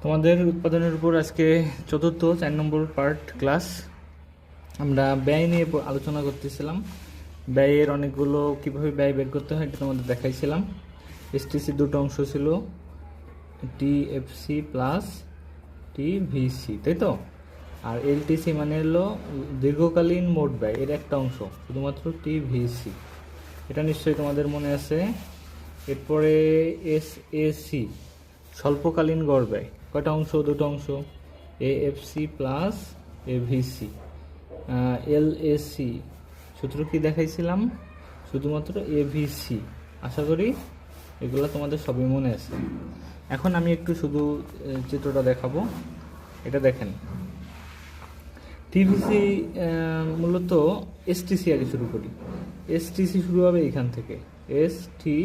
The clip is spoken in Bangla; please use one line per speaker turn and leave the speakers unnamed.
তোমাদের উৎপাদনের উপর আজকে চতুর্থ 4 নম্বর পার্ট ক্লাস। আমরা ব্যয় নিয়ে আলোচনা করতেছিলাম। ব্যয়ের অনেকগুলো কীভাবে ব্যয় বের করতে হয় এটা তোমাদের দেখাইছিলাম। এসটিসি দুটো অংশ ছিল, টিএফসি প্লাস টিভিসি, তাই তো। আর এলটিসি মানে হলো দীর্ঘকালীন মোট ব্যয়, এর একটা অংশ শুধুমাত্র টিভিসি, এটা নিশ্চয়ই তোমাদের মনে আছে। এরপরে এসএসি স্বল্পকালীন গড় ব্যয়, কয়টা অংশ? দুটো অংশ, এএফসি প্লাস এভিসি। এলএসি সূত্র কি দেখাইছিলাম? শুধুমাত্র এভিসি। আশা করি এগুলো তোমাদের সবই মনে আছে। এখন আমি একটু শুধু চিত্রটা দেখাবো, এটা দেখেন। টিভিসি মূলত এসটিসি আগে শুরু করি। এসটিসি শুরু হবে এখান থেকে, এসটিসি